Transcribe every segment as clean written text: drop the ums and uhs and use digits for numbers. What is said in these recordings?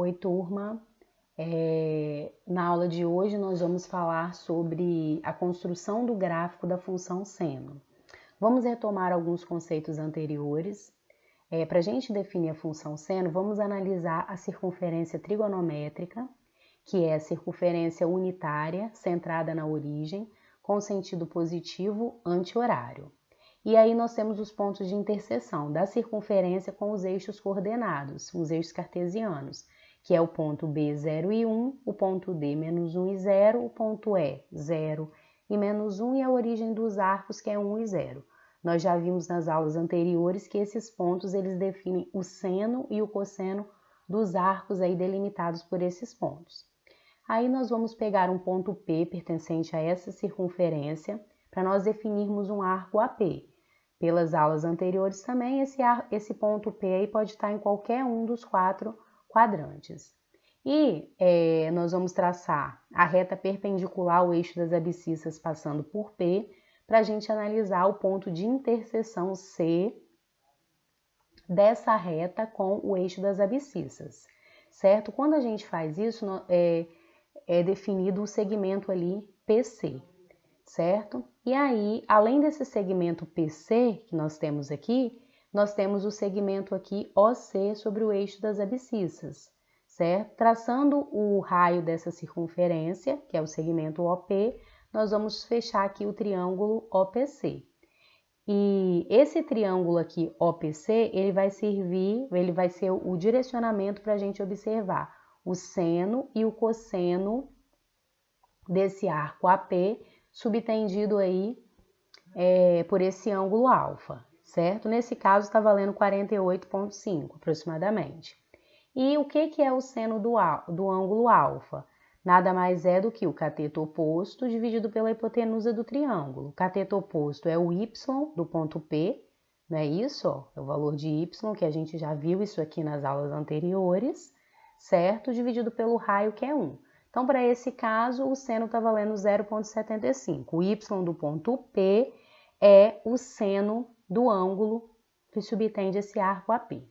Oi, turma. Na aula de hoje nós vamos falar sobre a construção do gráfico da função seno. Vamos retomar alguns conceitos anteriores. Para a gente definir a função seno, vamos analisar a circunferência trigonométrica, que é a circunferência unitária centrada na origem, com sentido positivo anti-horário. E aí nós temos os pontos de interseção da circunferência com os eixos coordenados, os eixos cartesianos, que é o ponto B, 0 e 1, o ponto D, menos 1 e 0, o ponto E, 0 e menos 1 e a origem dos arcos, que é 1 e 0. Nós já vimos nas aulas anteriores que esses pontos eles definem o seno e o cosseno dos arcos aí delimitados por esses pontos. Aí nós vamos pegar um ponto P pertencente a essa circunferência para nós definirmos um arco AP. Pelas aulas anteriores também, esse ponto P aí pode estar em qualquer um dos 4 quadrantes. E nós vamos traçar a reta perpendicular ao eixo das abscissas passando por P, para a gente analisar o ponto de interseção C dessa reta com o eixo das abscissas, certo? Quando a gente faz isso, é definido o segmento ali PC, certo? E aí, além desse segmento PC que nós temos aqui, nós temos o segmento aqui OC sobre o eixo das abscissas, certo? Traçando o raio dessa circunferência, que é o segmento OP, nós vamos fechar aqui o triângulo OPC. E esse triângulo aqui OPC, ele vai ser o direcionamento para a gente observar o seno e o cosseno desse arco AP, subtendido aí por esse ângulo alfa, certo? Nesse caso está valendo 48,5 aproximadamente. E o que é o seno do ângulo alfa? Nada mais é do que o cateto oposto dividido pela hipotenusa do triângulo. O cateto oposto é o y do ponto P, não é isso? Ó, é o valor de y, que a gente já viu isso aqui nas aulas anteriores, certo? Dividido pelo raio, que é 1. Então, para esse caso, o seno está valendo 0,75. O y do ponto P é o seno do ângulo que subtende esse arco AP.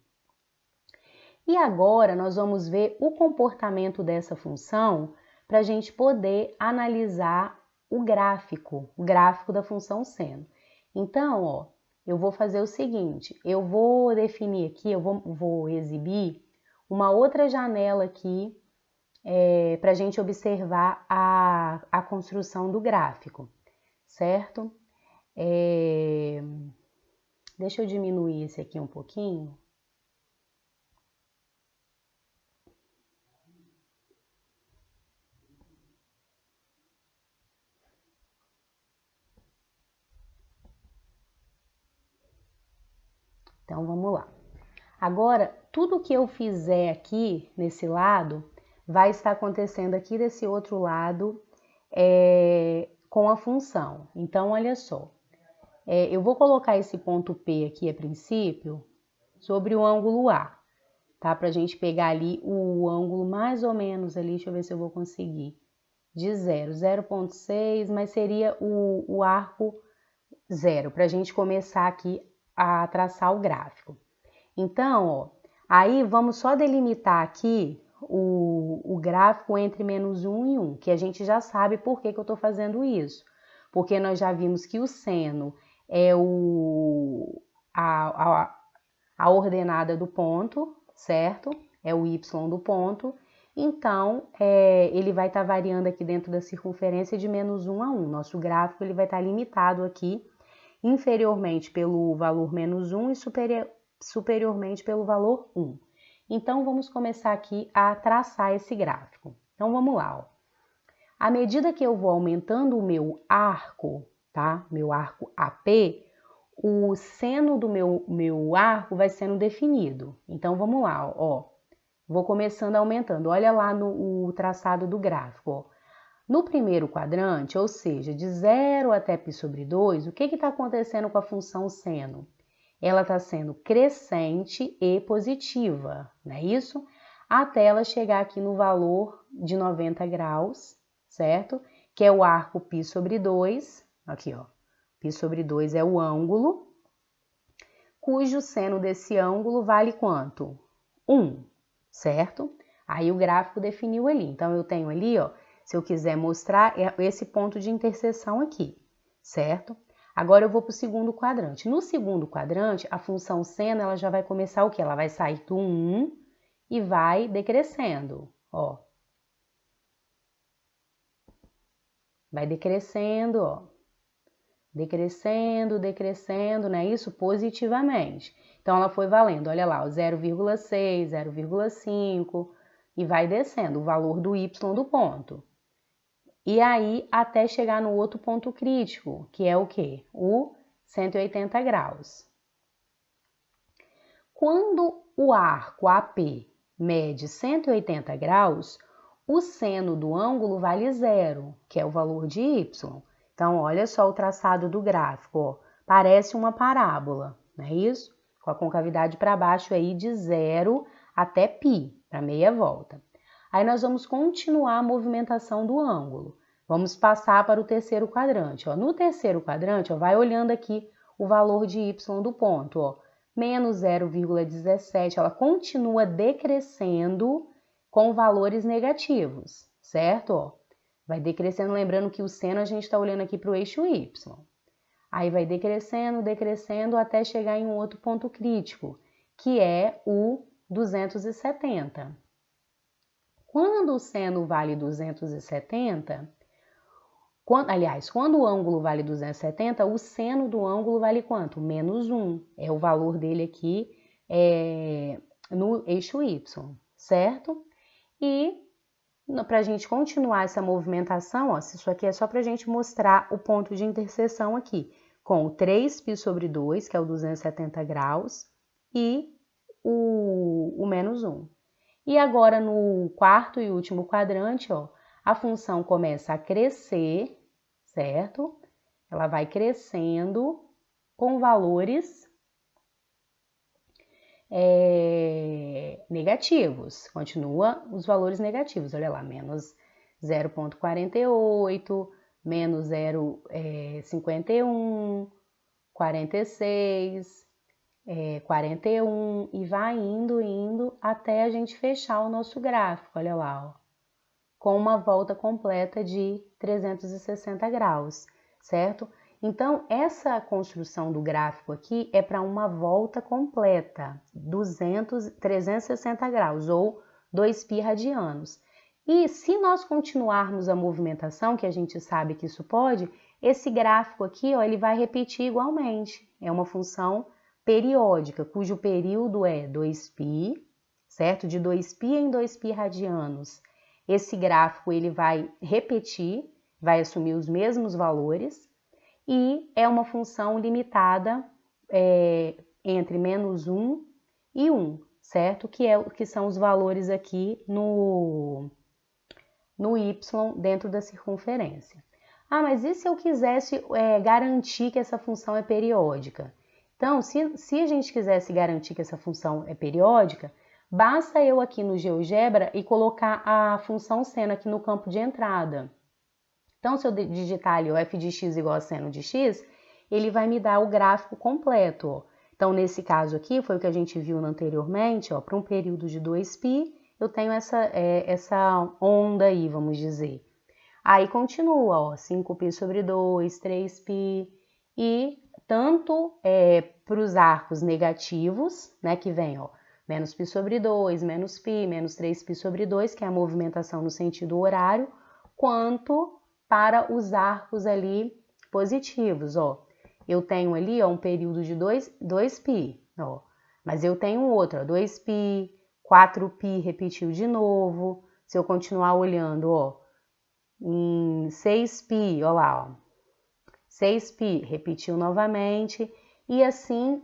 E agora nós vamos ver o comportamento dessa função para a gente poder analisar o gráfico da função seno. Então, ó, eu vou fazer o seguinte, eu vou definir aqui, eu vou exibir uma outra janela aqui para a gente observar a construção do gráfico, certo? Deixa eu diminuir esse aqui um pouquinho. Então, vamos lá. Agora, tudo que eu fizer aqui nesse lado vai estar acontecendo aqui desse outro lado com a função. Então, olha só. Eu vou colocar esse ponto P aqui a princípio sobre o ângulo A, tá? Pra gente pegar ali o ângulo mais ou menos ali, deixa eu ver se eu vou conseguir, de 0,6, mas seria o arco 0, pra gente começar aqui a traçar o gráfico. Então, ó, aí vamos só delimitar aqui o gráfico entre menos 1 e 1, que a gente já sabe por que eu estou fazendo isso. Porque nós já vimos que o seno é a ordenada do ponto, certo? É o y do ponto. Então, ele vai estar variando aqui dentro da circunferência de menos 1 a 1. Nosso gráfico ele vai estar limitado aqui inferiormente pelo valor menos 1 e superiormente pelo valor 1. Então, vamos começar aqui a traçar esse gráfico. Então, vamos lá. Ó. À medida que eu vou aumentando o meu arco, tá? Meu arco AP, o seno do meu arco vai sendo definido. Então, vamos lá. Ó. Vou começando aumentando. Olha lá no traçado do gráfico. Ó. No primeiro quadrante, ou seja, de 0 até π sobre 2, o que está acontecendo com a função seno? Ela está sendo crescente e positiva, não é isso? Até ela chegar aqui no valor de 90 graus, certo? Que é o arco π sobre 2, aqui ó, π sobre 2 é o ângulo, cujo seno desse ângulo vale quanto? 1, certo? Aí o gráfico definiu ali. Então, eu tenho ali, ó, se eu quiser mostrar, é esse ponto de interseção aqui, certo? Agora eu vou para o segundo quadrante. No segundo quadrante, a função seno, ela já vai começar o quê? Ela vai sair do 1 e vai decrescendo, ó. Vai decrescendo, ó. Decrescendo, decrescendo, né? Isso positivamente. Então, ela foi valendo, olha lá, o 0,6, 0,5 e vai descendo o valor do y do ponto. E aí, até chegar no outro ponto crítico, que é o quê? O 180 graus. Quando o arco AP mede 180 graus, o seno do ângulo vale 0, que é o valor de y. Então, olha só o traçado do gráfico, ó. Parece uma parábola, não é isso? Com a concavidade para baixo aí de 0 até π, para meia volta. Aí nós vamos continuar a movimentação do ângulo. Vamos passar para o terceiro quadrante, ó. No terceiro quadrante, ó, vai olhando aqui o valor de y do ponto, ó. Menos 0,17, ela continua decrescendo com valores negativos, certo? Ó, vai decrescendo, lembrando que o seno a gente está olhando aqui para o eixo y. Aí vai decrescendo, decrescendo, até chegar em um outro ponto crítico, que é o 270. Quando o seno vale 270, quando o ângulo vale 270, o seno do ângulo vale quanto? Menos 1. É o valor dele aqui no eixo y, certo? E para a gente continuar essa movimentação, ó, isso aqui é só para a gente mostrar o ponto de interseção aqui, com o 3π sobre 2, que é o 270 graus, e o menos 1. E agora, no quarto e último quadrante, ó, a função começa a crescer, certo? Ela vai crescendo com valores negativos. Continua os valores negativos, olha lá, menos 0,48, menos 0,51, 46, 41 e vai indo até a gente fechar o nosso gráfico, olha lá, ó, com uma volta completa de 360 graus, certo? Então, essa construção do gráfico aqui é para uma volta completa, 360 graus, ou 2π radianos. E se nós continuarmos a movimentação, que a gente sabe que isso pode, esse gráfico aqui, ó, ele vai repetir igualmente. É uma função periódica, cujo período é 2π, certo? De 2π em 2π radianos. Esse gráfico ele vai repetir, vai assumir os mesmos valores e é uma função limitada entre menos 1 e 1, certo? Que são os valores aqui no y dentro da circunferência. Ah, mas e se eu quisesse garantir que essa função é periódica? Então, se a gente quisesse garantir que essa função é periódica, basta eu aqui no GeoGebra e colocar a função seno aqui no campo de entrada. Então, se eu digitar ali o f de x igual a seno de x, ele vai me dar o gráfico completo. Ó. Então, nesse caso aqui, foi o que a gente viu anteriormente, para um período de 2π, eu tenho essa onda aí, vamos dizer. Aí continua, ó, 5π sobre 2, 3π, e tanto para os arcos negativos, né, que vem, ó, menos π sobre 2, menos π, menos 3π sobre 2, que é a movimentação no sentido horário, quanto para os arcos ali positivos, ó. Eu tenho ali, ó, um período de 2π, ó, mas eu tenho outro, ó, 2π, 4π repetiu de novo. Se eu continuar olhando, ó, em 6π, ó lá, ó, 6π repetiu novamente, e assim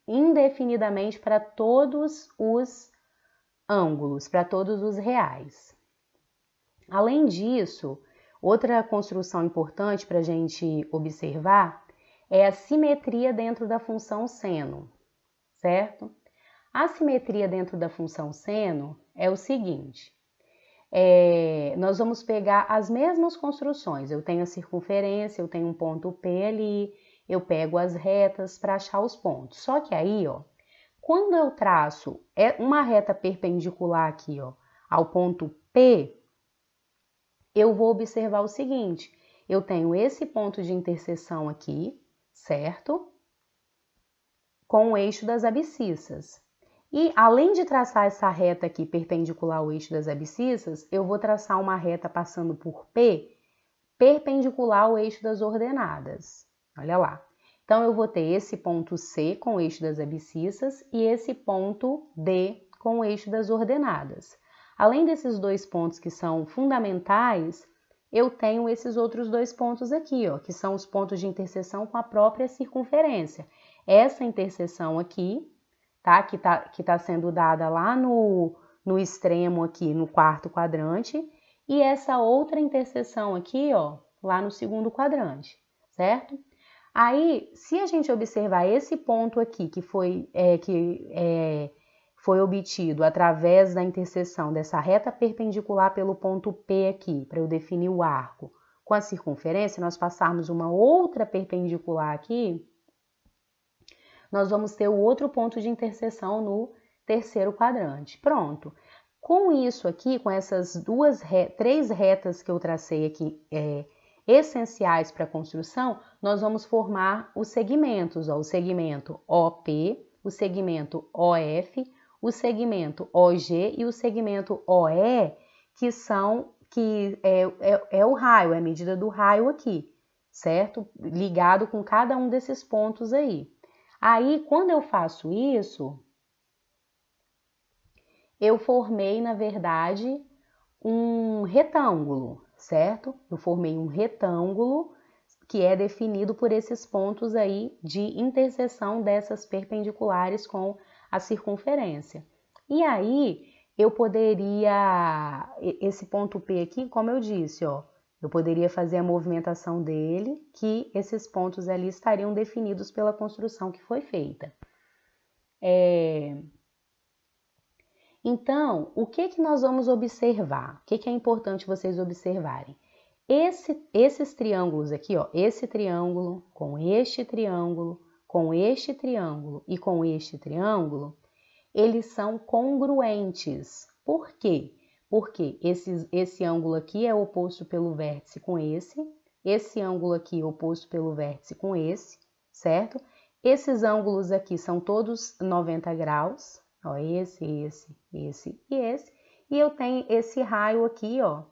indefinidamente para todos os ângulos, para todos os reais. Além disso, outra construção importante para a gente observar é a simetria dentro da função seno, certo? A simetria dentro da função seno é o seguinte, nós vamos pegar as mesmas construções, eu tenho a circunferência, eu tenho um ponto P ali, eu pego as retas para achar os pontos. Só que aí, ó, quando eu traço uma reta perpendicular aqui, ó, ao ponto P, eu vou observar o seguinte, eu tenho esse ponto de interseção aqui, certo? Com o eixo das abscissas. E além de traçar essa reta aqui perpendicular ao eixo das abscissas, eu vou traçar uma reta passando por P, perpendicular ao eixo das ordenadas. Olha lá. Então, eu vou ter esse ponto C com o eixo das abscissas e esse ponto D com o eixo das ordenadas. Além desses dois pontos que são fundamentais, eu tenho esses outros dois pontos aqui, ó, que são os pontos de interseção com a própria circunferência. Essa interseção aqui, tá, que tá sendo dada lá no extremo aqui, no quarto quadrante, e essa outra interseção aqui, ó, lá no segundo quadrante, certo? Aí, se a gente observar esse ponto aqui, que foi obtido através da interseção dessa reta perpendicular pelo ponto P aqui, para eu definir o arco, com a circunferência, nós passarmos uma outra perpendicular aqui, nós vamos ter o outro ponto de interseção no terceiro quadrante. Pronto. Com isso aqui, com essas três retas que eu tracei aqui, essenciais para a construção, nós vamos formar os segmentos, ó, o segmento OP, o segmento OF, o segmento OG e o segmento OE, que é o raio, é a medida do raio aqui, certo? Ligado com cada um desses pontos aí. Aí, quando eu faço isso, eu formei, na verdade, um retângulo, certo? Eu formei um retângulo que é definido por esses pontos aí de interseção dessas perpendiculares com a circunferência. E aí, eu poderia, esse ponto P aqui, como eu disse, ó, eu poderia fazer a movimentação dele, que esses pontos ali estariam definidos pela construção que foi feita. Então, o que nós vamos observar? O que é importante vocês observarem? Esses triângulos aqui, ó, esse triângulo, com este triângulo, com este triângulo e com este triângulo, eles são congruentes. Por quê? Porque esse ângulo aqui é oposto pelo vértice com esse ângulo aqui é oposto pelo vértice com esse, certo? Esses ângulos aqui são todos 90 graus, ó, esse e esse. E eu tenho esse raio aqui, ó,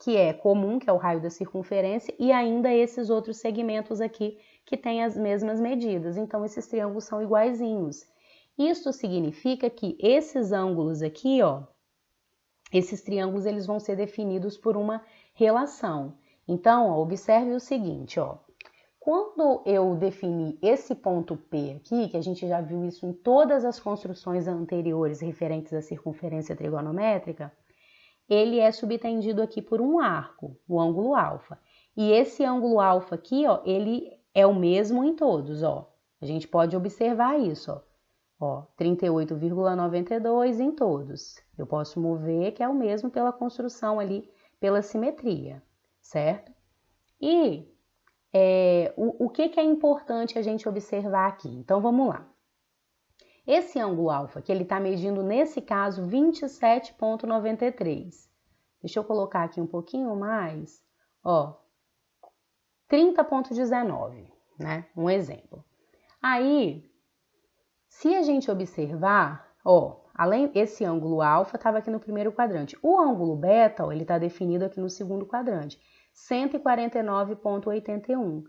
que é comum, que é o raio da circunferência, e ainda esses outros segmentos aqui que têm as mesmas medidas. Então, esses triângulos são iguaizinhos. Isso significa que esses ângulos aqui, ó, esses triângulos, eles vão ser definidos por uma relação. Então, ó, observe o seguinte, ó. Quando eu defini esse ponto P aqui, que a gente já viu isso em todas as construções anteriores referentes à circunferência trigonométrica, ele é subtendido aqui por um arco, o ângulo alfa. E esse ângulo alfa aqui, ó, ele é o mesmo em todos, ó. A gente pode observar isso, ó. Ó, 38,92 em todos. Eu posso mover que é o mesmo pela construção ali, pela simetria, certo? E o que é importante a gente observar aqui? Então, vamos lá. Esse ângulo alfa, que ele está medindo, nesse caso, 27,93. Deixa eu colocar aqui um pouquinho mais, ó, 30,19, né? Um exemplo. Aí, se a gente observar, ó, esse ângulo alfa estava aqui no primeiro quadrante. O ângulo beta, ó, ele está definido aqui no segundo quadrante, 149,81.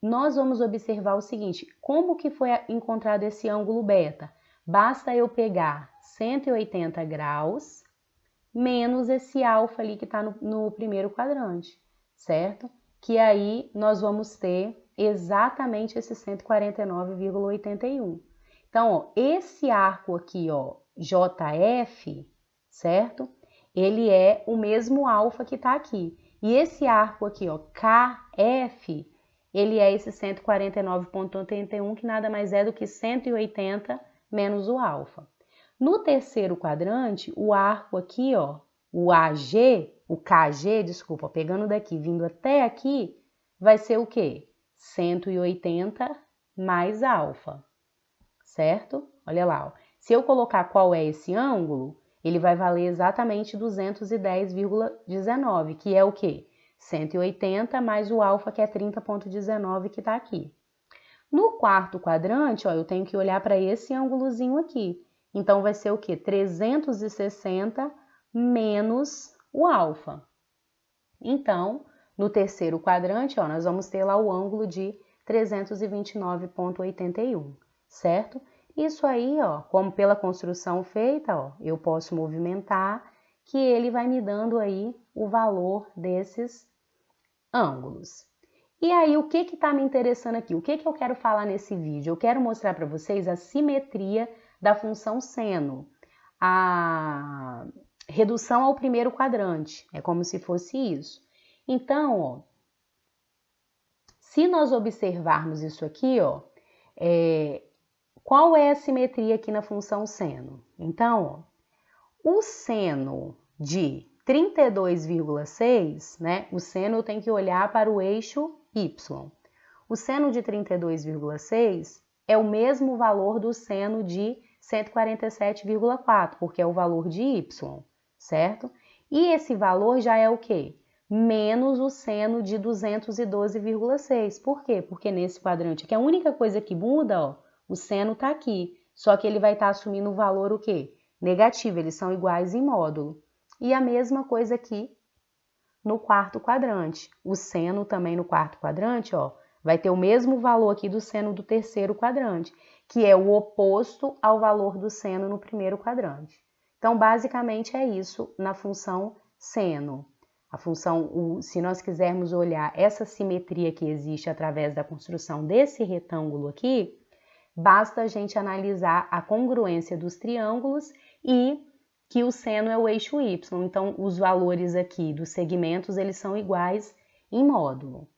Nós vamos observar o seguinte, como que foi encontrado esse ângulo beta? Basta eu pegar 180 graus menos esse alfa ali que está no primeiro quadrante, certo? Que aí nós vamos ter exatamente esse 149,81. Então, ó, esse arco aqui, ó, JF, certo? Ele é o mesmo alfa que está aqui. E esse arco aqui, ó, KF, ele é esse 149,81, que nada mais é do que 180 menos o alfa. No terceiro quadrante, o arco aqui, ó, o KG, desculpa, pegando daqui, vindo até aqui, vai ser o quê? 180 mais alfa, certo? Olha lá, ó. Se eu colocar qual é esse ângulo, ele vai valer exatamente 210,19, que é o quê? 180 mais o alfa, que é 30,19, que está aqui. No quarto quadrante, ó, eu tenho que olhar para esse ângulozinho aqui. Então, vai ser o quê? 360 menos o alfa. Então, no terceiro quadrante, ó, nós vamos ter lá o ângulo de 329,81, certo? Isso aí, ó, como pela construção feita, ó, eu posso movimentar, que ele vai me dando aí o valor desses ângulos. E aí, o que está me interessando aqui? O que eu quero falar nesse vídeo? Eu quero mostrar para vocês a simetria da função seno, a redução ao primeiro quadrante, é como se fosse isso. Então, ó, se nós observarmos isso aqui, ó, qual é a simetria aqui na função seno? Então, ó, o seno de 32,6, né? O seno eu tenho que olhar para o eixo y. O seno de 32,6 é o mesmo valor do seno de 147,4, porque é o valor de y, certo? E esse valor já é o quê? Menos o seno de 212,6. Por quê? Porque nesse quadrante aqui, a única coisa que muda, ó, o seno está aqui, só que ele vai estar assumindo o valor o quê? Negativo, eles são iguais em módulo. E a mesma coisa aqui no quarto quadrante. O seno também no quarto quadrante, ó, vai ter o mesmo valor aqui do seno do terceiro quadrante, que é o oposto ao valor do seno no primeiro quadrante. Então, basicamente é isso na função seno. A função, se nós quisermos olhar essa simetria que existe através da construção desse retângulo aqui, basta a gente analisar a congruência dos triângulos e que o seno é o eixo y. Então, os valores aqui dos segmentos, eles são iguais em módulo.